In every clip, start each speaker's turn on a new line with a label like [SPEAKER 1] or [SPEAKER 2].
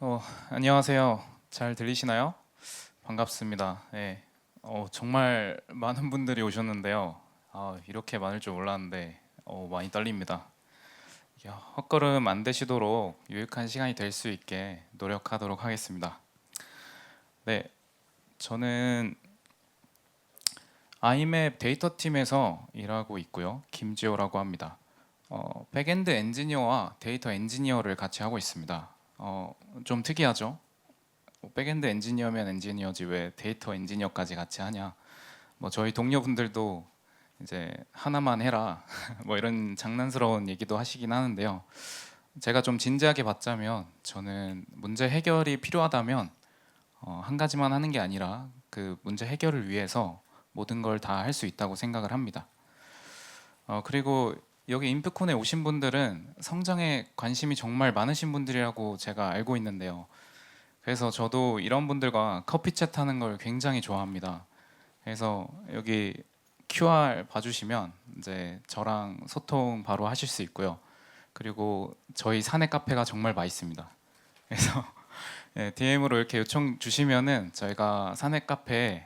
[SPEAKER 1] 어, 안녕하세요. 잘 들리시나요? 반갑습니다. 네. 정말 많은 분들이 오셨는데요. 이렇게 많을 줄 몰랐는데 많이 떨립니다. 이게 헛걸음 안 되시도록 유익한 시간이 될 수 있게 노력하도록 하겠습니다. 네, 저는 아이맵 데이터 팀에서 일하고 있고요. 김지호라고 합니다. 백엔드 엔지니어와 데이터 엔지니어를 같이 하고 있습니다. 좀 특이하죠? 백엔드 엔지니어면 엔지니어지 왜 데이터 엔지니어까지 같이 하냐. 뭐 저희 동료분들도 이제 하나만 해라 뭐 이런 장난스러운 얘기도 하시긴 하는데요. 제가 좀 진지하게 봤자면 저는 문제 해결이 필요하다면 한 가지만 하는 게 아니라 그 문제 해결을 위해서 모든 걸 다 할 수 있다고 생각을 합니다. 그리고 여기 인프콘에 오신 분들은 성장에 관심이 정말 많으신 분들이라고 제가 알고 있는데요. 그래서 저도 이런 분들과 커피 챗 하는 걸 굉장히 좋아합니다. 그래서 여기 QR 봐주시면 이제 저랑 소통 바로 하실 수 있고요. 그리고 저희 사내 카페가 정말 맛있습니다. 그래서 DM으로 이렇게 요청 주시면은 저희가 사내 카페에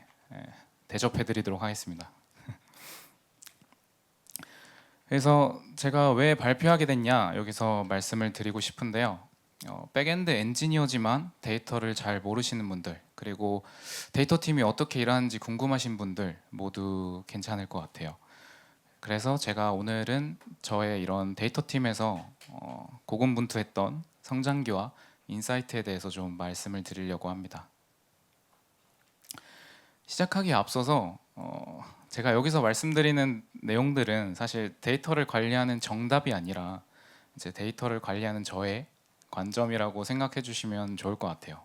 [SPEAKER 1] 대접해드리도록 하겠습니다. 그래서 제가 왜 발표하게 됐냐 여기서 말씀을 드리고 싶은데요. 백엔드 엔지니어지만 데이터를 잘 모르시는 분들, 그리고 데이터 팀이 어떻게 일하는지 궁금하신 분들 모두 괜찮을 것 같아요. 그래서 제가 오늘은 저의 이런 데이터 팀에서 고군분투했던 성장기와 인사이트에 대해서 좀 말씀을 드리려고 합니다. 시작하기에 앞서서 제가 여기서 말씀드리는 내용들은 사실 데이터를 관리하는 정답이 아니라 이제 데이터를 관리하는 저의 관점이라고 생각해 주시면 좋을 것 같아요.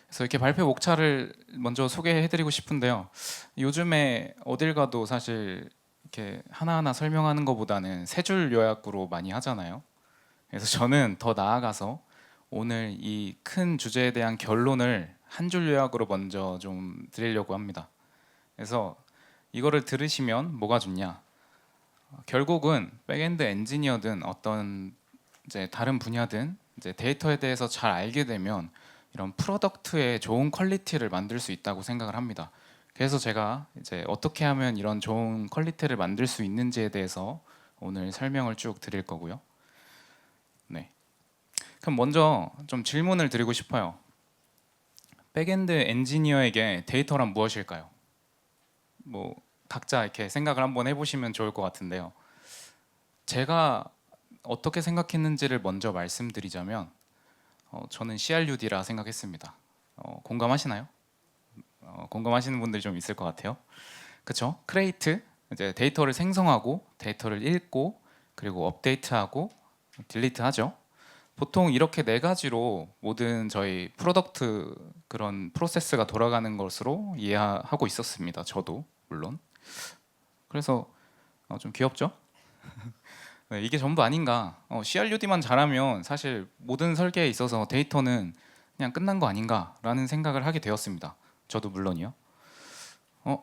[SPEAKER 1] 그래서 이렇게 발표 목차를 먼저 소개해 드리고 싶은데요. 요즘에 어딜 가도 사실 이렇게 하나하나 설명하는 것보다는 세 줄 요약으로 많이 하잖아요. 그래서 저는 더 나아가서 오늘 이 큰 주제에 대한 결론을 한 줄 요약으로 먼저 좀 드리려고 합니다. 그래서 이거를 들으시면 뭐가 좋냐? 결국은 백엔드 엔지니어든 어떤 이제 다른 분야든 이제 데이터에 대해서 잘 알게 되면 이런 프로덕트의 좋은 퀄리티를 만들 수 있다고 생각을 합니다. 그래서 제가 이제 어떻게 하면 이런 좋은 퀄리티를 만들 수 있는지에 대해서 오늘 설명을 쭉 드릴 거고요. 네. 그럼 먼저 좀 질문을 드리고 싶어요. 백엔드 엔지니어에게 데이터란 무엇일까요? 뭐 각자 이렇게 생각을 한번 해보시면 좋을 것 같은데요. 제가 어떻게 생각했는지를 먼저 말씀드리자면 저는 CRUD라 생각했습니다. 공감하시나요? 공감하시는 분들이 좀 있을 것 같아요. 그렇죠? 크레이트 이제 데이터를 생성하고 데이터를 읽고 그리고 업데이트하고 딜리트하죠. 보통 이렇게 네 가지로 모든 저희 프로덕트 그런 프로세스가 돌아가는 것으로 이해하고 있었습니다. 저도 물론. 그래서 좀 귀엽죠? 네, 이게 전부 아닌가? CRUD만 잘하면 사실 모든 설계에 있어서 데이터는 그냥 끝난 거 아닌가라는 생각을 하게 되었습니다. 저도 물론이요.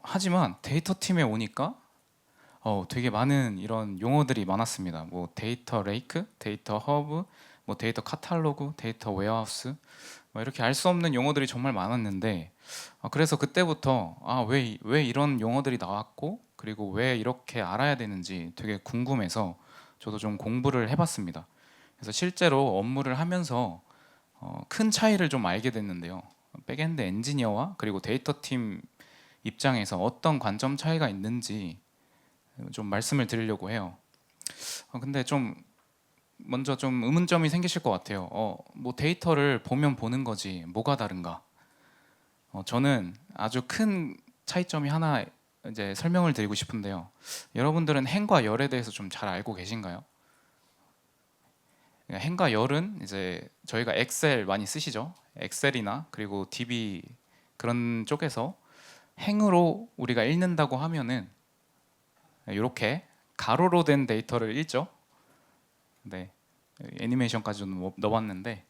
[SPEAKER 1] 하지만 데이터 팀에 오니까 되게 많은 이런 용어들이 많았습니다. 뭐 데이터 레이크, 데이터 허브, 뭐 데이터 카탈로그, 데이터 웨어하우스, 뭐 이렇게 알 수 없는 용어들이 정말 많았는데 그래서 그때부터 왜 이런 용어들이 나왔고 그리고 왜 이렇게 알아야 되는지 되게 궁금해서 저도 좀 공부를 해봤습니다. 그래서 실제로 업무를 하면서 큰 차이를 좀 알게 됐는데요. 백엔드 엔지니어와 그리고 데이터 팀 입장에서 어떤 관점 차이가 있는지 좀 말씀을 드리려고 해요. 근데 좀 먼저 좀 의문점이 생기실 것 같아요. 뭐 데이터를 보면 보는 거지 뭐가 다른가? 저는 아주 큰 차이점이 하나 이제 설명을 드리고 싶은데요. 여러분들은 행과 열에 대해서 좀 잘 알고 계신가요? 행과 열은 이제 저희가 엑셀 많이 쓰시죠? 엑셀이나 그리고 DB 그런 쪽에서 행으로 우리가 읽는다고 하면은 이렇게 가로로 된 데이터를 읽죠. 네, 애니메이션까지 좀 넣어봤는데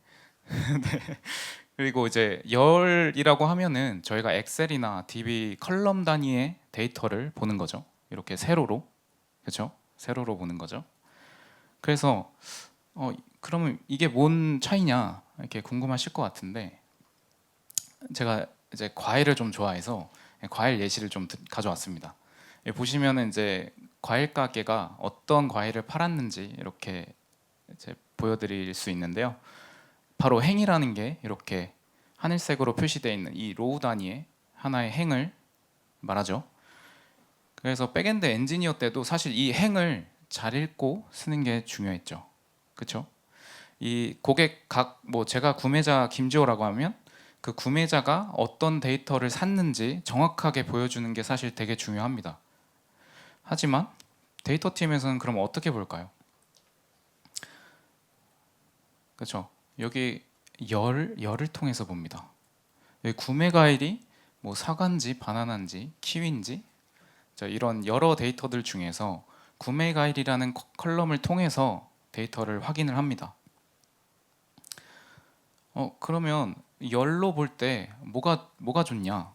[SPEAKER 1] 그리고 이제 열이라고 하면은 저희가 엑셀이나 DB 컬럼 단위의 데이터를 보는 거죠. 이렇게 세로로, 그렇죠? 세로로 보는 거죠. 그래서 그러면 이게 뭔 차이냐 이렇게 궁금하실 것 같은데 제가 이제 과일을 좀 좋아해서 과일 예시를 좀 가져왔습니다. 보시면은 이제 과일 가게가 어떤 과일을 팔았는지 이렇게 이제 보여드릴 수 있는데요. 바로 행이라는 게 이렇게 하늘색으로 표시되어 있는 이 로우 단위의 하나의 행을 말하죠. 그래서 백엔드 엔지니어 때도 사실 이 행을 잘 읽고 쓰는 게 중요했죠. 그렇죠? 이 고객 각 뭐 제가 구매자 김지호라고 하면 그 구매자가 어떤 데이터를 샀는지 정확하게 보여주는 게 사실 되게 중요합니다. 하지만 데이터 팀에서는 그럼 어떻게 볼까요? 그렇죠? 여기 열을 통해서 봅니다. 여기 구매 가일이 뭐 사과인지 바나나인지 키위인지 이런 여러 데이터들 중에서 구매 가일이라는 컬럼을 통해서 데이터를 확인을 합니다. 그러면 열로 볼 때 뭐가 좋냐?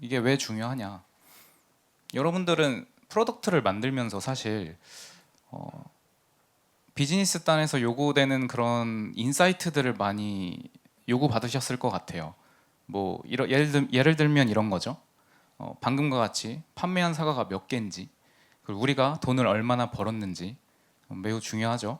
[SPEAKER 1] 이게 왜 중요하냐? 여러분들은 프로덕트를 만들면서 사실 비즈니스 단에서 요구되는 그런 인사이트들을 많이 요구 받으셨을 것 같아요. 뭐 예를 들면 이런 거죠. 방금과 같이 판매한 사과가 몇 개인지, 그리고 우리가 돈을 얼마나 벌었는지 매우 중요하죠.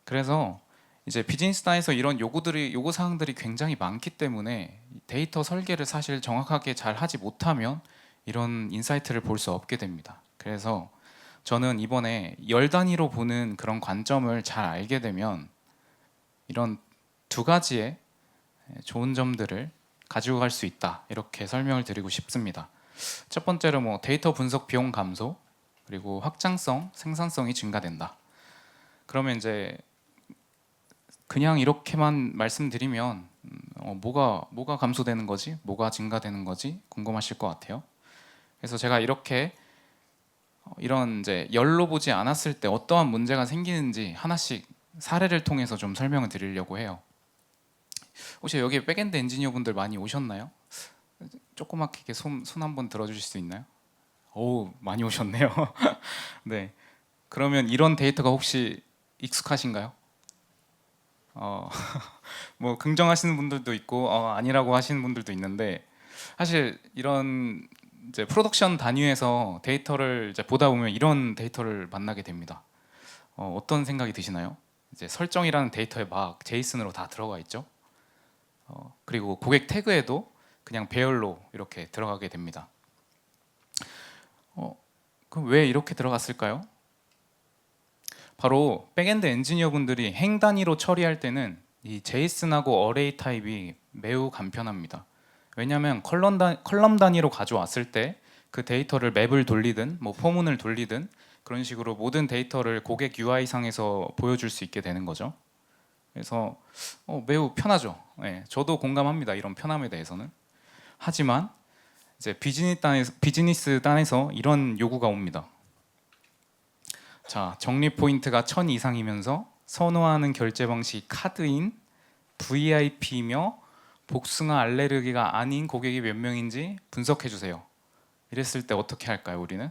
[SPEAKER 1] 그래서 이제 비즈니스 단에서 이런 요구 사항들이 굉장히 많기 때문에 데이터 설계를 사실 정확하게 잘 하지 못하면 이런 인사이트를 볼 수 없게 됩니다. 그래서 저는 이번에 열 단위로 보는 그런 관점을 잘 알게 되면 이런 두 가지의 좋은 점들을 가지고 갈 수 있다, 이렇게 설명을 드리고 싶습니다. 첫 번째로 뭐 데이터 분석 비용 감소, 그리고 확장성, 생산성이 증가된다. 그러면 이제 그냥 이렇게만 말씀드리면 뭐가 감소되는 거지? 뭐가 증가되는 거지? 궁금하실 것 같아요. 그래서 제가 이렇게 이런 이제 열로 보지 않았을 때 어떠한 문제가 생기는지 하나씩 사례를 통해서 좀 설명을 드리려고 해요. 혹시 여기 백엔드 엔지니어 분들 많이 오셨나요? 조그맣게 손 한번 들어주실 수 있나요? 오, 많이 오셨네요. 네. 그러면 이런 데이터가 혹시 익숙하신가요? 어, 뭐 긍정하시는 분들도 있고 아니라고 하시는 분들도 있는데 사실 이런 이제 프로덕션 단위에서 데이터를 이제 보다 보면 이런 데이터를 만나게 됩니다. 어떤 생각이 드시나요? 이제 설정이라는 데이터에 막 제이슨으로 다 들어가 있죠. 그리고 고객 태그에도 그냥 배열로 이렇게 들어가게 됩니다. 그럼 왜 이렇게 들어갔을까요? 바로 백엔드 엔지니어 분들이 행 단위로 처리할 때는 이 제이슨하고 어레이 타입이 매우 간편합니다. 왜냐하면 컬럼 단위로 가져왔을 때 그 데이터를 맵을 돌리든 뭐 포문을 돌리든 그런 식으로 모든 데이터를 고객 UI상에서 보여줄 수 있게 되는 거죠. 그래서 매우 편하죠. 네, 저도 공감합니다. 이런 편함에 대해서는. 하지만 이제 비즈니스 단에서 이런 요구가 옵니다. 자, 적립 포인트가 1000 이상이면서 선호하는 결제 방식이 카드인 VIP이며 복숭아 알레르기가 아닌 고객이 몇 명인지 분석해 주세요. 이랬을 때 어떻게 할까요, 우리는?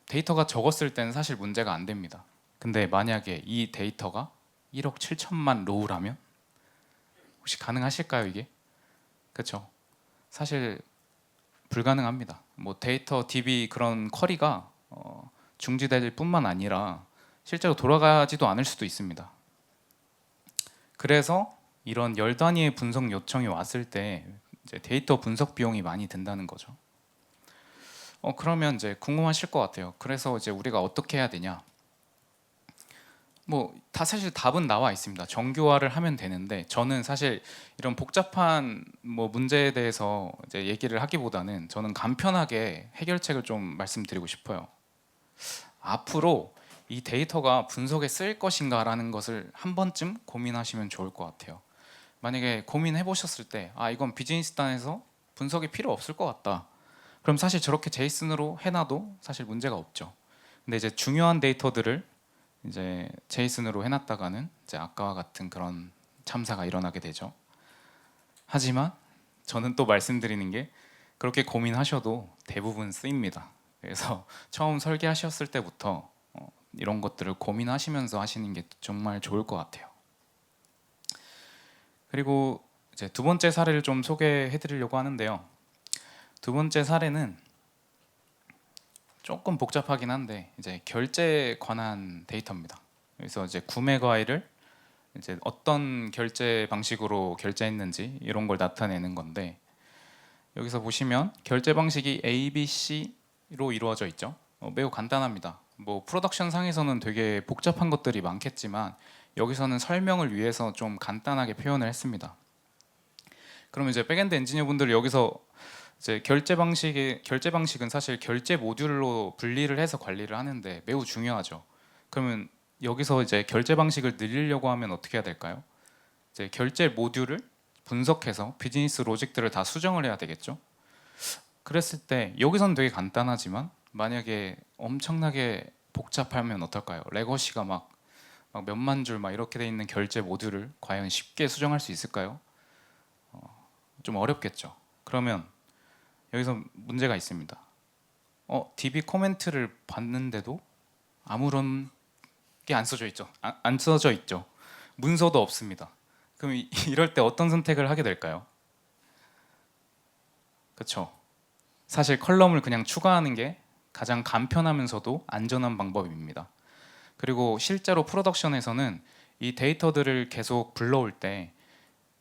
[SPEAKER 1] 데이터가 적었을 때는 사실 문제가 안 됩니다. 근데 만약에 이 데이터가 1억 7천만 로우라면 혹시 가능하실까요, 이게? 그렇죠? 사실 불가능합니다. 뭐 데이터 DB 그런 쿼리가 중지될 뿐만 아니라 실제로 돌아가지도 않을 수도 있습니다. 그래서 이런 열 단위의 분석 요청이 왔을 때 이제 데이터 분석 비용이 많이 든다는 거죠. 그러면 이제 궁금하실 것 같아요. 그래서 이제 우리가 어떻게 해야 되냐? 뭐 다 사실 답은 나와 있습니다. 정교화를 하면 되는데 저는 사실 이런 복잡한 뭐 문제에 대해서 이제 얘기를 하기보다는 저는 간편하게 해결책을 좀 말씀드리고 싶어요. 앞으로 이 데이터가 분석에 쓰일 것인가라는 것을 한 번쯤 고민하시면 좋을 것 같아요. 만약에 고민해 보셨을 때 이건 비즈니스 단에서 분석이 필요 없을 것 같다. 그럼 사실 저렇게 제이슨으로 해놔도 사실 문제가 없죠. 근데 이제 중요한 데이터들을 이제 제이슨으로 해놨다가는 이제 아까와 같은 그런 참사가 일어나게 되죠. 하지만 저는 또 말씀드리는 게 그렇게 고민하셔도 대부분 쓰입니다. 그래서 처음 설계하셨을 때부터 이런 것들을 고민하시면서 하시는 게 정말 좋을 것 같아요. 그리고 이제 두 번째 사례를 좀 소개해 드리려고 하는데요. 두 번째 사례는 조금 복잡하긴 한데 이제 결제에 관한 데이터입니다. 그래서 이제 구매 과일을 이제 어떤 결제 방식으로 결제했는지 이런 걸 나타내는 건데, 여기서 보시면 결제 방식이 A, B, C로 이루어져 있죠. 매우 간단합니다. 뭐 프로덕션 상에서는 되게 복잡한 것들이 많겠지만 여기서는 설명을 위해서 좀 간단하게 표현을 했습니다. 그럼 이제 백엔드 엔지니어 분들 여기서 이제 결제 방식은 사실 결제 모듈로 분리를 해서 관리를 하는데 매우 중요하죠. 그러면 여기서 이제 결제 방식을 늘리려고 하면 어떻게 해야 될까요? 이제 결제 모듈을 분석해서 비즈니스 로직들을 다 수정을 해야 되겠죠. 그랬을 때 여기서는 되게 간단하지만 만약에 엄청나게 복잡하면 어떨까요? 레거시가 막 몇만 줄 막 이렇게 돼 있는 결제 모듈을 과연 쉽게 수정할 수 있을까요? 좀 어렵겠죠. 그러면 여기서 문제가 있습니다. DB 코멘트를 봤는데도 아무런 게 안 써져 있죠. 안 써져 있죠. 문서도 없습니다. 그럼 이럴 때 어떤 선택을 하게 될까요? 그렇죠. 사실 컬럼을 그냥 추가하는 게 가장 간편하면서도 안전한 방법입니다. 그리고 실제로 프로덕션에서는 이 데이터들을 계속 불러올 때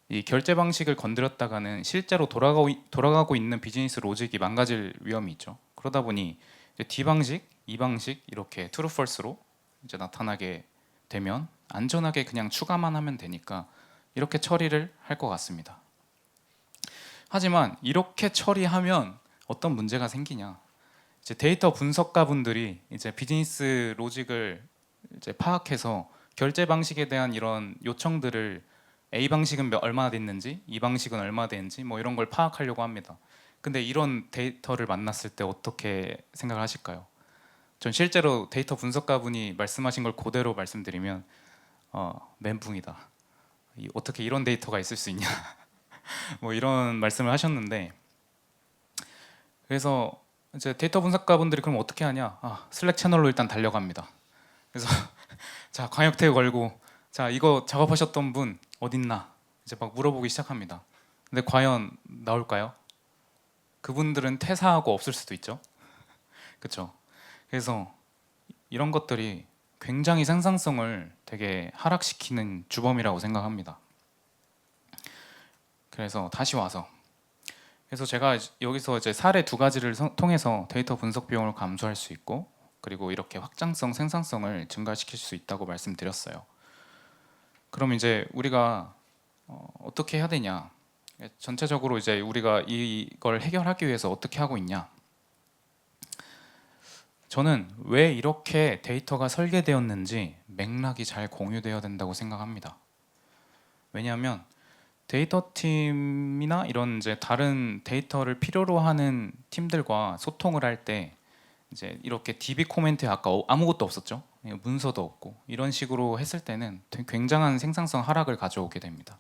[SPEAKER 1] 이 결제 방식을 건드렸다가는 실제로 돌아가고 있는 비즈니스 로직이 망가질 위험이 있죠. 그러다 보니 이제 D 방식, E 방식 이렇게 true, false로 이제 나타나게 되면 안전하게 그냥 추가만 하면 되니까 이렇게 처리를 할 것 같습니다. 하지만 이렇게 처리하면 어떤 문제가 생기냐? 이제 데이터 분석가 분들이 이제 비즈니스 로직을 이제 파악해서 결제 방식에 대한 이런 요청들을 A 방식은 얼마나 됐는지, E 방식은 얼마나 됐는지 뭐 이런 걸 파악하려고 합니다. 근데 이런 데이터를 만났을 때 어떻게 생각을 하실까요? 전 실제로 데이터 분석가 분이 말씀하신 걸 그대로 말씀드리면 멘붕이다. 어떻게 이런 데이터가 있을 수 있냐? 뭐 이런 말씀을 하셨는데, 그래서 이제 데이터 분석가 분들이 그럼 어떻게 하냐? 슬랙 채널로 일단 달려갑니다. 그래서 자, 광역 태그 걸고 자, 이거 작업하셨던 분 어딨나? 이제 막 물어보기 시작합니다. 근데 과연 나올까요? 그분들은 퇴사하고 없을 수도 있죠. 그렇죠? 그래서 이런 것들이 굉장히 생산성을 되게 하락시키는 주범이라고 생각합니다. 그래서 다시 와서, 그래서 제가 여기서 이제 사례 두 가지를 통해서 데이터 분석 비용을 감소할 수 있고, 그리고 이렇게 확장성, 생산성을 증가시킬 수 있다고 말씀드렸어요. 그럼 이제 우리가 어떻게 해야 되냐? 전체적으로 이제 우리가 이걸 해결하기 위해서 어떻게 하고 있냐? 저는 왜 이렇게 데이터가 설계되었는지 맥락이 잘 공유되어야 된다고 생각합니다. 왜냐하면 데이터 팀이나 이런 이제 다른 데이터를 필요로 하는 팀들과 소통을 할 때 이제 이렇게 DB 코멘트에 아까 아무것도 없었죠. 문서도 없고 이런 식으로 했을 때는 되게 굉장한 생산성 하락을 가져오게 됩니다.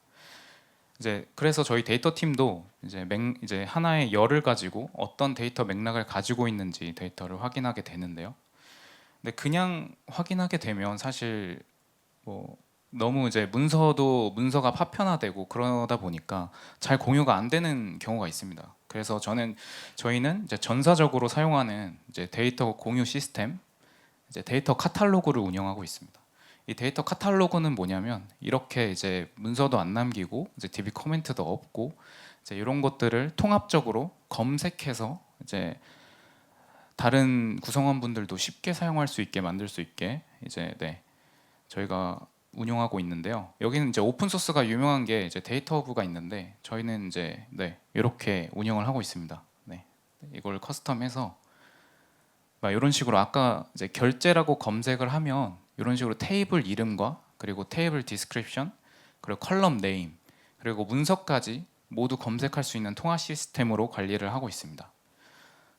[SPEAKER 1] 이제 그래서 저희 데이터 팀도 이제 하나의 열을 가지고 어떤 데이터 맥락을 가지고 있는지 데이터를 확인하게 되는데요. 근데 그냥 확인하게 되면 사실 뭐 너무 이제 문서가 파편화되고 그러다 보니까 잘 공유가 안 되는 경우가 있습니다. 그래서 저희는 이제 전사적으로 사용하는 이제 데이터 공유 시스템, 이제 데이터 카탈로그를 운영하고 있습니다. 이 데이터 카탈로그는 뭐냐면 이렇게 이제 문서도 안 남기고 이제 DB 코멘트도 없고 이제 이런 것들을 통합적으로 검색해서 이제 다른 구성원분들도 쉽게 사용할 수 있게 만들 수 있게 이제 저희가 운영하고 있는데요. 여기는 이제 오픈 소스가 유명한 게 이제 데이터 허브가 있는데 저희는 이제 이렇게 운영을 하고 있습니다. 이걸 커스텀해서 이런 식으로 아까 이제 결제라고 검색을 하면 이런 식으로 테이블 이름과 그리고 테이블 디스크립션 그리고 컬럼 네임 그리고 문서까지 모두 검색할 수 있는 통합 시스템으로 관리를 하고 있습니다.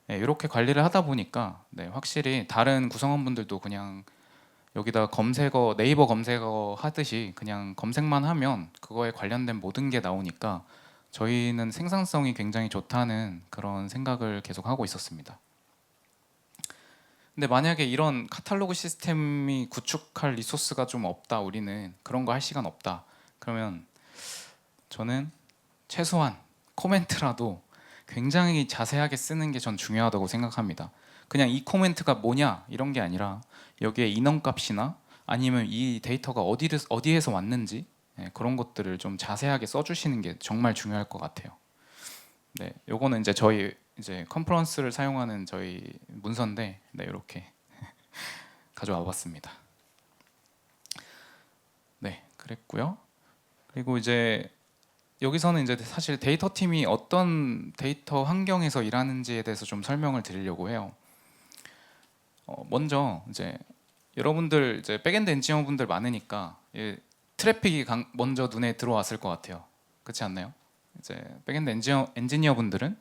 [SPEAKER 1] 이렇게 관리를 하다 보니까 확실히 다른 구성원분들도 그냥 여기다 네이버 검색어 하듯이 그냥 검색만 하면 그거에 관련된 모든 게 나오니까 저희는 생산성이 굉장히 좋다는 그런 생각을 계속 하고 있었습니다. 근데 만약에 이런 카탈로그 시스템이 구축할 리소스가 좀 없다, 우리는 그런 거 할 시간 없다, 그러면 저는 최소한 코멘트라도 굉장히 자세하게 쓰는 게 전 중요하다고 생각합니다. 그냥 이 코멘트가 뭐냐 이런 게 아니라 여기에 인원값이나 아니면 이 데이터가 어디에서 왔는지, 그런 것들을 좀 자세하게 써주시는 게 정말 중요할 것 같아요. 네, 요거는 이제 저희 이제 컨퍼런스를 사용하는 저희 문서인데, 네, 이렇게 가져와 봤습니다. 네, 그랬고요. 그리고 이제 여기서는 이제 사실 데이터 팀이 어떤 데이터 환경에서 일하는지에 대해서 좀 설명을 드리려고 해요. 먼저 이제 여러분들 이제 백엔드 엔지니어 분들 많으니까 트래픽이 먼저 눈에 들어왔을 것 같아요. 그렇지 않나요? 이제 백엔드 엔지니어 분들은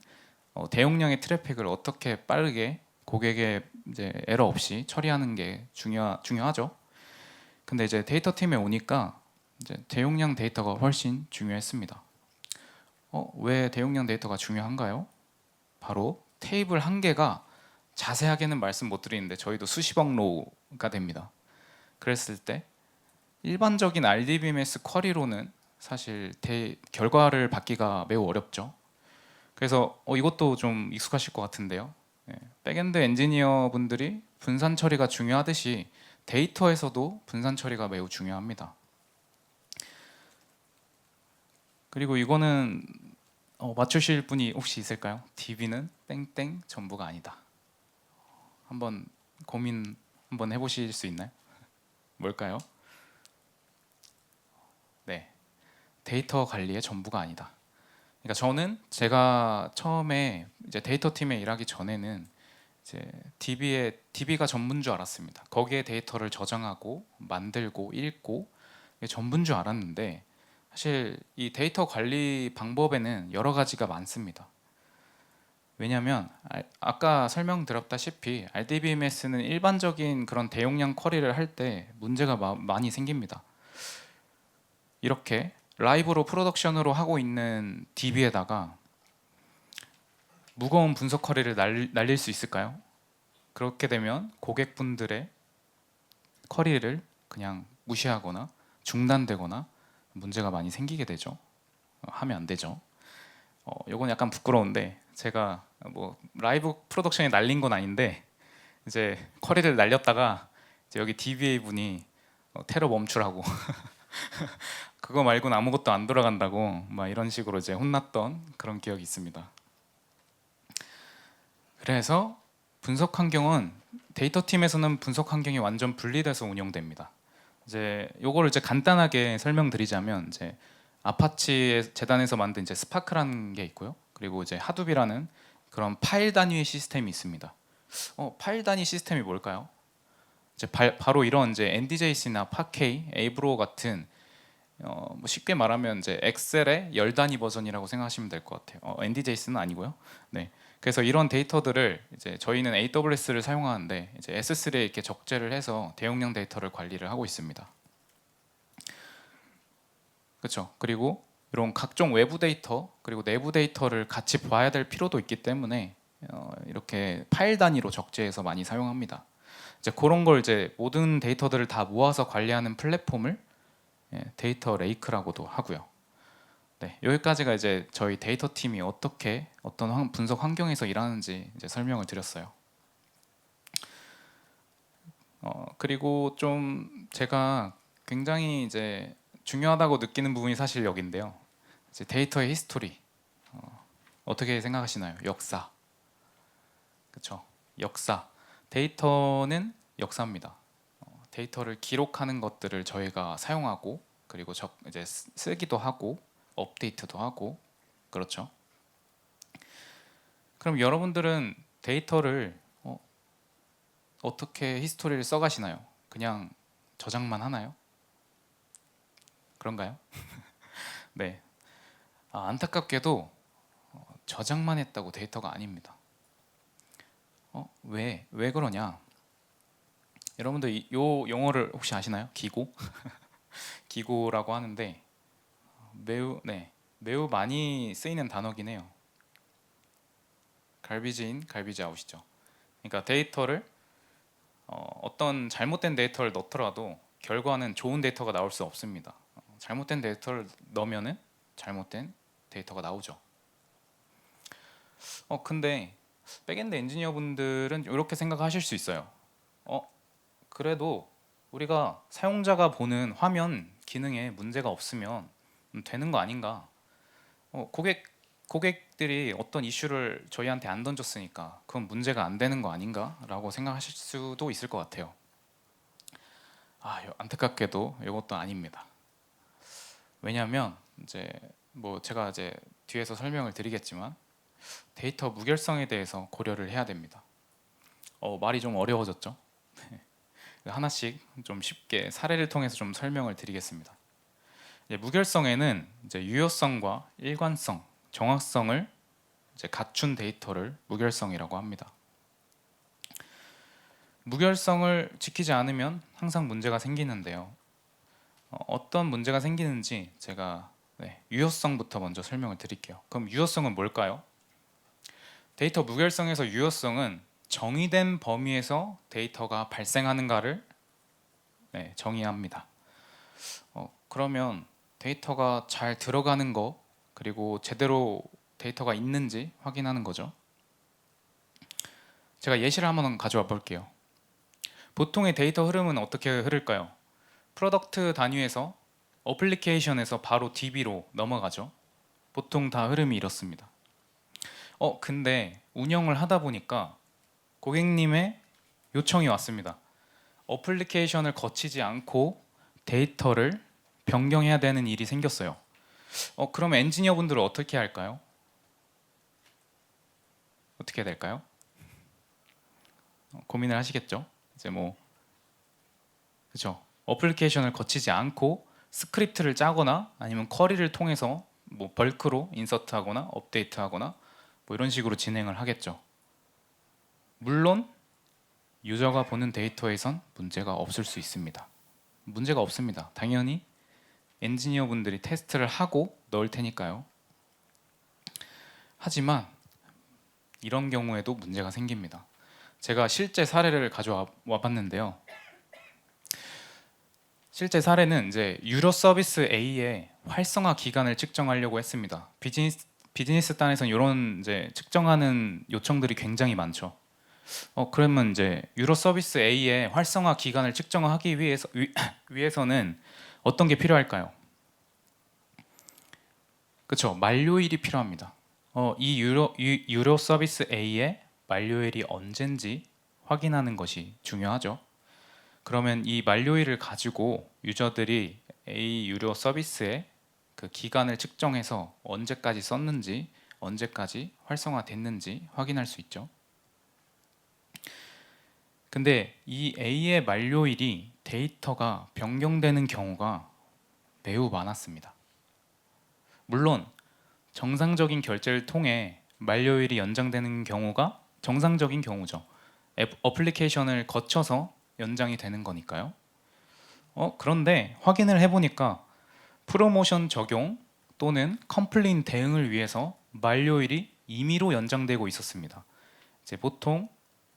[SPEAKER 1] 대용량의 트래픽을 어떻게 빠르게 고객의 이제 에러 없이 처리하는 게 중요하죠. 근데 이제 데이터 팀에 오니까 이제 대용량 데이터가 훨씬 중요했습니다. 왜 대용량 데이터가 중요한가요? 바로 테이블 한 개가, 자세하게는 말씀 못 드리는데 저희도 수십억 로우가 됩니다. 그랬을 때 일반적인 RDBMS 쿼리로는 사실 결과를 받기가 매우 어렵죠. 그래서 이것도 좀 익숙하실 것 같은데요. 백엔드 엔지니어 분들이 분산 처리가 중요하듯이 데이터에서도 분산 처리가 매우 중요합니다. 그리고 이거는 맞추실 분이 혹시 있을까요? DB는 땡땡 전부가 아니다. 한번 고민 한번 해보실 수 있나요? 뭘까요? 네, 데이터 관리의 전부가 아니다. 그러니까 저는 제가 처음에 이제 데이터 팀에 일하기 전에는 이제 DB가 전부인 줄 알았습니다. 거기에 데이터를 저장하고 만들고 읽고 이게 전부인 줄 알았는데, 사실 이 데이터 관리 방법에는 여러 가지가 많습니다. 왜냐하면 아까 설명드렸다시피 RDBMS는 일반적인 그런 대용량 쿼리를 할 때 문제가 많이 생깁니다. 이렇게 라이브로 프로덕션으로 하고 있는 DB에다가 무거운 분석 쿼리를 날릴 수 있을까요? 그렇게 되면 고객분들의 쿼리를 그냥 무시하거나 중단되거나 문제가 많이 생기게 되죠. 하면 안 되죠. 요건 약간 부끄러운데, 제가 뭐 라이브 프로덕션에 날린 건 아닌데 이제 쿼리를 날렸다가 이제 여기 DBA 분이 테러 멈추라고 그거 말고는 아무것도 안 돌아간다고 막 이런 식으로 이제 혼났던 그런 기억이 있습니다. 그래서 분석 환경은 데이터 팀에서는 분석 환경이 완전 분리돼서 운영됩니다. 이제 요거를 이제 간단하게 설명드리자면, 이제 아파치 재단에서 만든 이제 스파크라는 게 있고요. 그리고 이제 하둡이라는 그런 파일 단위의 시스템이 있습니다. 파일 단위 시스템이 뭘까요? 이제 바로 이런 이제 NDJC나 파케이, 에이브로 같은 뭐 쉽게 말하면 이제 엑셀의 열 단위 버전이라고 생각하시면 될 것 같아요. NDJC는 아니고요. 네. 그래서 이런 데이터들을 이제 저희는 AWS를 사용하는데 이제 S3에 이렇게 적재를 해서 대용량 데이터를 관리를 하고 있습니다. 그렇죠. 그리고 이런 각종 외부 데이터 그리고 내부 데이터를 같이 봐야 될 필요도 있기 때문에 이렇게 파일 단위로 적재해서 많이 사용합니다. 이제 그런 걸 이제 모든 데이터들을 다 모아서 관리하는 플랫폼을 데이터 레이크라고도 하고요. 네, 여기까지가 이제 저희 데이터 팀이 어떻게 어떤 분석 환경에서 일하는지 이제 설명을 드렸어요. 그리고 좀 제가 굉장히 이제 중요하다고 느끼는 부분이 사실 여기인데요. 이제 데이터의 히스토리, 어떻게 생각하시나요? 역사, 그렇죠? 역사. 데이터는 역사입니다. 데이터를 기록하는 것들을 저희가 사용하고 그리고 이제 쓰기도 하고 업데이트도 하고, 그렇죠? 그럼 여러분들은 데이터를 어떻게 히스토리를 써가시나요? 그냥 저장만 하나요? 그런가요? 네. 안타깝게도 저장만 했다고 데이터가 아닙니다. 왜 그러냐? 여러분들 요 용어를 혹시 아시나요? 기고? 기고라고 하는데 매우 많이 쓰이는 단어긴 해요. 갈비지 인, 갈비지 아웃이죠. 그러니까 데이터를 어떤 잘못된 데이터를 넣더라도 결과는 좋은 데이터가 나올 수 없습니다. 잘못된 데이터를 넣으면은 잘못된 데이터가 나오죠. 근데 백엔드 엔지니어 분들은 이렇게 생각하실 수 있어요. 그래도 우리가 사용자가 보는 화면 기능에 문제가 없으면 되는 거 아닌가? 고객들이 어떤 이슈를 저희한테 안 던졌으니까 그건 문제가 안 되는 거 아닌가라고 생각하실 수도 있을 것 같아요. 안타깝게도 이것도 아닙니다. 왜냐하면 이제 제가 이제 뒤에서 설명을 드리겠지만 데이터 무결성에 대해서 고려를 해야 됩니다. 말이 좀 어려워졌죠? 하나씩 좀 쉽게 사례를 통해서 좀 설명을 드리겠습니다. 무결성에는 이제 유효성과 일관성, 정확성을 이제 갖춘 데이터를 무결성이라고 합니다. 무결성을 지키지 않으면 항상 문제가 생기는데요. 어떤 문제가 생기는지 제가 유효성부터 먼저 설명을 드릴게요. 그럼 유효성은 뭘까요? 데이터 무결성에서 유효성은 정의된 범위에서 데이터가 발생하는가를 정의합니다. 그러면 데이터가 잘 들어가는 거 그리고 제대로 데이터가 있는지 확인하는 거죠. 제가 예시를 한번 가져와 볼게요. 보통의 데이터 흐름은 어떻게 흐를까요? 프로덕트 단위에서 어플리케이션에서 바로 DB로 넘어가죠. 보통 다 흐름이 이렇습니다. 근데 운영을 하다 보니까 고객님의 요청이 왔습니다. 어플리케이션을 거치지 않고 데이터를 변경해야 되는 일이 생겼어요. 그럼 엔지니어 분들은 어떻게 할까요? 어떻게 해야 될까요? 고민을 하시겠죠? 이제 그렇죠. 어플리케이션을 거치지 않고 스크립트를 짜거나 아니면 쿼리를 통해서 벌크로 인서트하거나 업데이트하거나 이런 식으로 진행을 하겠죠. 물론 유저가 보는 데이터에선 문제가 없을 수 있습니다. 문제가 없습니다. 당연히 엔지니어 분들이 테스트를 하고 넣을 테니까요. 하지만 이런 경우에도 문제가 생깁니다. 제가 실제 사례를 가져와 봤는데요. 실제 사례는 이제 유료 서비스 A의 활성화 기간을 측정하려고 했습니다. 비즈니스 단에서는 이런 이제 측정하는 요청들이 굉장히 많죠. 그러면 이제 유료 서비스 A의 활성화 기간을 측정하기 위해서는 어떤 게 필요할까요? 그렇죠. 만료일이 필요합니다. 이 유료 서비스 A의 만료일이 언젠지 확인하는 것이 중요하죠. 그러면 이 만료일을 가지고 유저들이 A 유료 서비스의 그 기간을 측정해서 언제까지 썼는지, 언제까지 활성화됐는지 확인할 수 있죠. 근데 이 A의 만료일이 데이터가 변경되는 경우가 매우 많았습니다. 물론 정상적인 결제를 통해 만료일이 연장되는 경우가 정상적인 경우죠. 어플리케이션을 거쳐서 연장이 되는 거니까요. 그런데 확인을 해보니까 프로모션 적용 또는 컴플레인 대응을 위해서 만료일이 임의로 연장되고 있었습니다. 이제 보통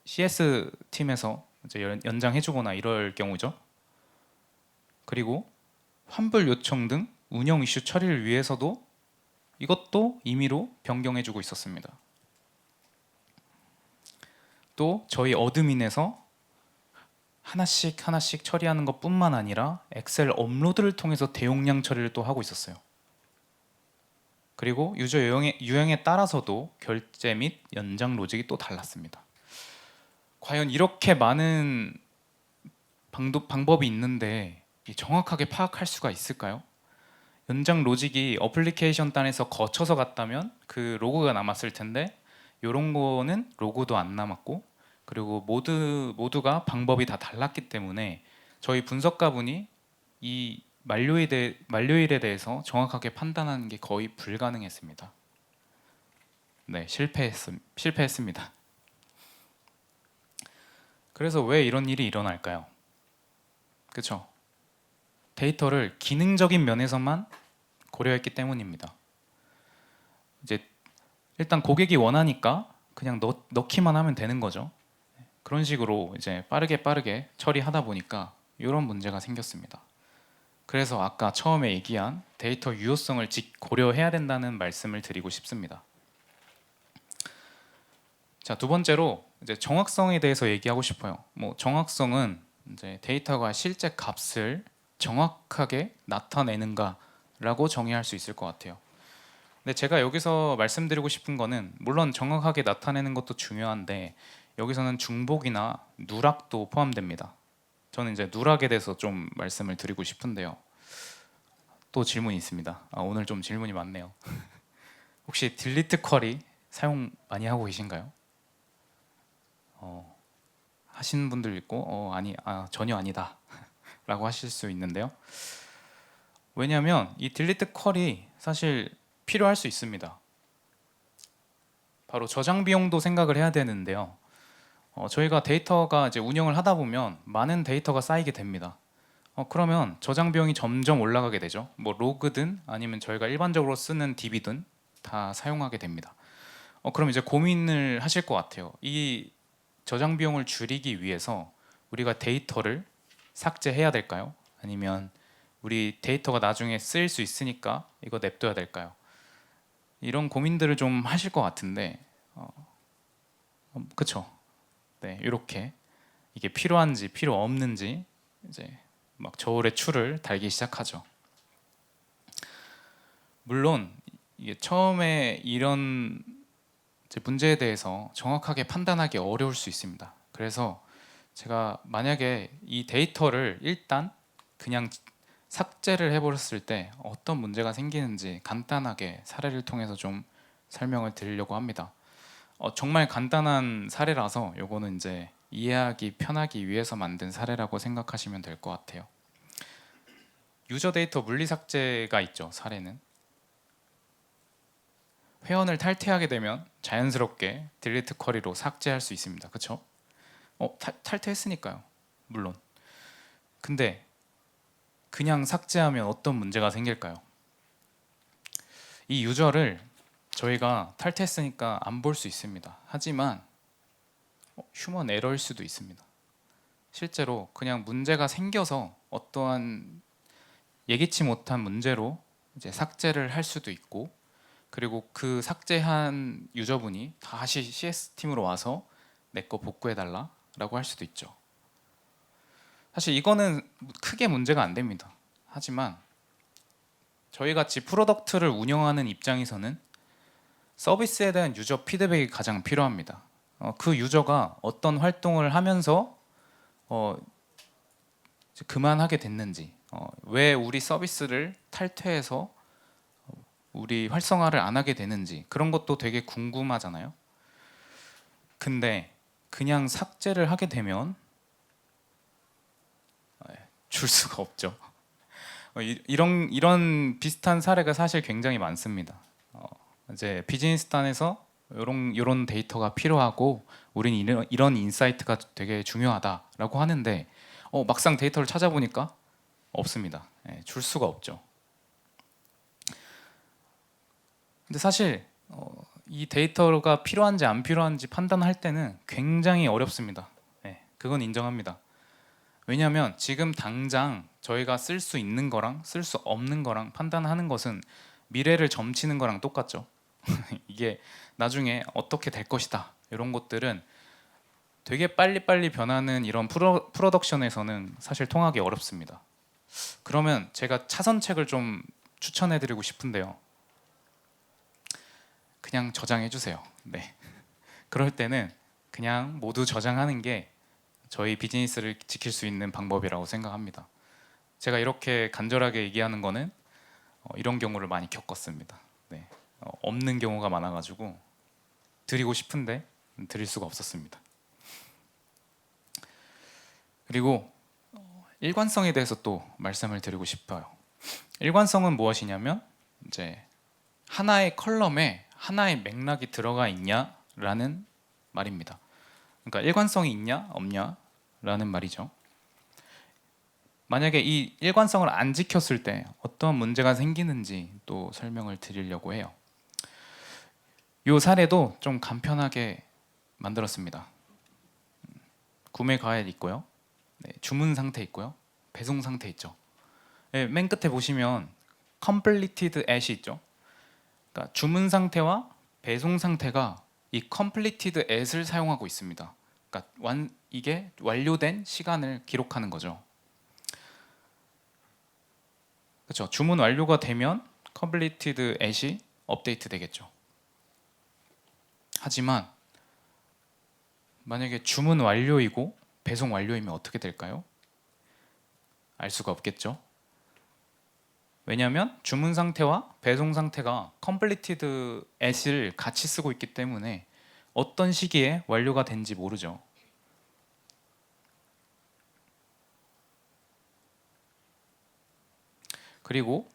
[SPEAKER 1] CS 팀에서 이제 연장해주거나 이럴 경우죠. 그리고 환불 요청 등 운영 이슈 처리를 위해서도 이것도 임의로 변경해주고 있었습니다. 또 저희 어드민에서 하나씩 처리하는 것뿐만 아니라 엑셀 업로드를 통해서 대용량 처리를 또 하고 있었어요. 그리고 유저 유형에 따라서도 결제 및 연장 로직이 또 달랐습니다. 과연 이렇게 많은 방법이 있는데 정확하게 파악할 수가 있을까요? 연장 로직이 어플리케이션 단에서 거쳐서 갔다면 그 로그가 남았을 텐데 이런 거는 로그도 안 남았고 그리고 모두가 방법이 다 달랐기 때문에 저희 분석가분이 이 만료일에 대해서 정확하게 판단하는 게 거의 불가능했습니다. 네, 실패했습니다. 그래서 왜 이런 일이 일어날까요? 그렇죠? 데이터를 기능적인 면에서만 고려했기 때문입니다. 이제 일단 고객이 원하니까 그냥 넣기만 하면 되는 거죠. 그런 식으로 이제 빠르게 처리하다 보니까 이런 문제가 생겼습니다. 그래서 아까 처음에 얘기한 데이터 유효성을 고려해야 된다는 말씀을 드리고 싶습니다. 자, 두 번째로 이제 정확성에 대해서 얘기하고 싶어요. 뭐 정확성은 이제 데이터가 실제 값을 정확하게 나타내는가라고 정의할 수 있을 것 같아요. 근데 제가 여기서 말씀드리고 싶은 거는 물론 정확하게 나타내는 것도 중요한데 여기서는 중복이나 누락도 포함됩니다. 저는 이제 누락에 대해서 좀 말씀을 드리고 싶은데요. 또 질문이 있습니다. 오늘 좀 질문이 많네요. 혹시 딜리트 쿼리 사용 많이 하고 계신가요? 하시는 분들 있고 전혀 아니다 라고 하실 수 있는데요. 왜냐하면 이 딜리트 쿼리 사실 필요할 수 있습니다. 바로 저장 비용도 생각을 해야 되는데요. 저희가 데이터가 이제 운영을 하다 보면 많은 데이터가 쌓이게 됩니다. 그러면 저장 비용이 점점 올라가게 되죠. 뭐 로그든 아니면 저희가 일반적으로 쓰는 DB든 다 사용하게 됩니다. 그럼 이제 고민을 하실 것 같아요. 이 저장 비용을 줄이기 위해서 우리가 데이터를 삭제해야 될까요? 아니면 우리 데이터가 나중에 쓰일 수 있으니까 이거 냅둬야 될까요? 이런 고민들을 좀 하실 것 같은데, 그쵸? 네, 이렇게 이게 필요한지 필요 없는지 이제 막 저울의 추를 달기 시작하죠. 물론 이게 처음에 이런 문제에 대해서 정확하게 판단하기 어려울 수 있습니다. 그래서 제가 만약에 이 데이터를 일단 그냥 삭제를 해버렸을 때 어떤 문제가 생기는지 간단하게 사례를 통해서 좀 설명을 드리려고 합니다. 정말 간단한 사례라서 요거는 이제 이해하기 편하기 위해서 만든 사례라고 생각하시면 될 것 같아요. 유저 데이터 물리 삭제가 있죠. 사례는 회원을 탈퇴하게 되면 자연스럽게 딜리트 쿼리로 삭제할 수 있습니다. 그렇죠? 탈퇴했으니까요. 물론. 근데 그냥 삭제하면 어떤 문제가 생길까요? 이 유저를 저희가 탈퇴했으니까 안 볼 수 있습니다. 하지만 휴먼 에러일 수도 있습니다. 실제로 그냥 문제가 생겨서 어떠한 예기치 못한 문제로 이제 삭제를 할 수도 있고, 그리고 그 삭제한 유저분이 다시 CS팀으로 와서 내 거 복구해달라 라고 할 수도 있죠. 사실 이거는 크게 문제가 안 됩니다. 하지만 저희 같이 프로덕트를 운영하는 입장에서는 서비스에 대한 유저 피드백이 가장 필요합니다. 그 유저가 어떤 활동을 하면서 그만하게 됐는지, 왜 우리 서비스를 탈퇴해서 우리 활성화를 안 하게 되는지 그런 것도 되게 궁금하잖아요. 근데 그냥 삭제를 하게 되면 줄 수가 없죠. 이런 비슷한 사례가 사실 굉장히 많습니다. 이제 비즈니스단에서 이런 데이터가 필요하고 우리는 이런 인사이트가 되게 중요하다라고 하는데 막상 데이터를 찾아보니까 없습니다. 줄 수가 없죠. 근데 사실 이 데이터가 필요한지 안 필요한지 판단할 때는 굉장히 어렵습니다. 그건 인정합니다. 왜냐하면 지금 당장 저희가 쓸 수 있는 거랑 쓸 수 없는 거랑 판단하는 것은 미래를 점치는 거랑 똑같죠. 이게 나중에 어떻게 될 것이다 이런 것들은 되게 빨리빨리 변하는 이런 프로덕션에서는 사실 통하기 어렵습니다. 그러면 제가 차선책을 좀 추천해 드리고 싶은데요. 그냥 저장해 주세요. 네. 그럴 때는 그냥 모두 저장하는 게 저희 비즈니스를 지킬 수 있는 방법이라고 생각합니다. 제가 이렇게 간절하게 얘기하는 거는 이런 경우를 많이 겪었습니다. 네. 없는 경우가 많아가지고 드리고 싶은데 드릴 수가 없었습니다. 그리고 일관성에 대해서 또 말씀을 드리고 싶어요. 일관성은 무엇이냐면 이제 하나의 컬럼에 하나의 맥락이 들어가 있냐라는 말입니다. 그러니까 일관성이 있냐 없냐라는 말이죠. 만약에 이 일관성을 안 지켰을 때 어떤 문제가 생기는지 또 설명을 드리려고 해요. 이 사례도 좀 간편하게 만들었습니다. 구매 가액 있고요. 네, 주문 상태 있고요. 배송 상태 있죠. 네, 맨 끝에 보시면 completed at이 있죠. 그러니까 주문 상태와 배송 상태가 이 completed at을 사용하고 있습니다. 그러니까 이게 완료된 시간을 기록하는 거죠. 그렇죠. 주문 완료가 되면 completed at이 업데이트 되겠죠. 하지만 만약에 주문 완료이고 배송 완료이면 어떻게 될까요? 알 수가 없겠죠. 왜냐하면 주문 상태와 배송 상태가 completed at을 같이 쓰고 있기 때문에 어떤 시기에 완료가 된지 모르죠. 그리고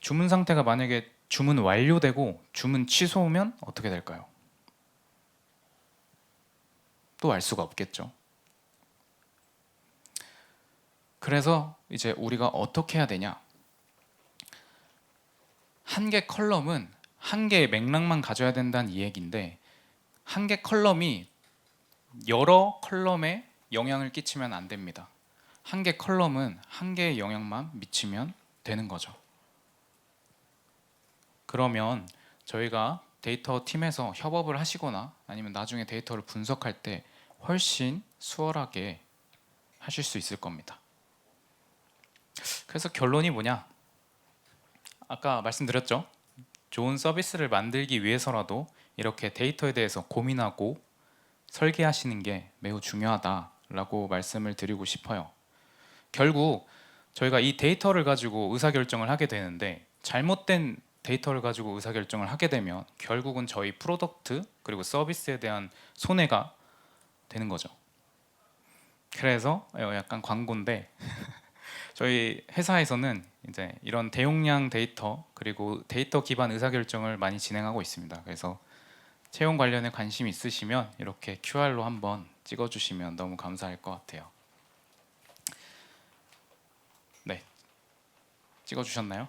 [SPEAKER 1] 주문 상태가 만약에 주문 완료되고 주문 취소면 어떻게 될까요? 또 알 수가 없겠죠. 그래서 이제 우리가 어떻게 해야 되냐? 한 개 컬럼은 한 개의 맥락만 가져야 된다는 이 얘기인데 한 개 컬럼이 여러 컬럼에 영향을 끼치면 안 됩니다. 한 개 컬럼은 한 개의 영향만 미치면 되는 거죠. 그러면 저희가 데이터 팀에서 협업을 하시거나 아니면 나중에 데이터를 분석할 때 훨씬 수월하게 하실 수 있을 겁니다. 그래서 결론이 뭐냐? 아까 말씀드렸죠. 좋은 서비스를 만들기 위해서라도 이렇게 데이터에 대해서 고민하고 설계하시는 게 매우 중요하다라고 말씀을 드리고 싶어요. 결국 저희가 이 데이터를 가지고 의사결정을 하게 되는데 잘못된 데이터를 가지고 의사결정을 하게 되면 결국은 저희 프로덕트 그리고 서비스에 대한 손해가 되는 거죠. 그래서 약간 광고인데 저희 회사에서는 이제 이런 대용량 데이터 그리고 데이터 기반 의사결정을 많이 진행하고 있습니다. 그래서 채용 관련에 관심 있으시면 이렇게 QR로 한번 찍어주시면 너무 감사할 것 같아요. 네, 찍어주셨나요?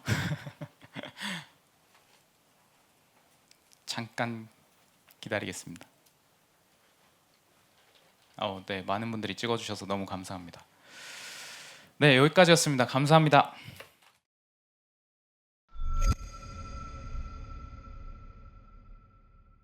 [SPEAKER 1] 잠깐 기다리겠습니다. 네, 많은 분들이 찍어주셔서 너무 감사합니다. 네, 여기까지였습니다. 감사합니다.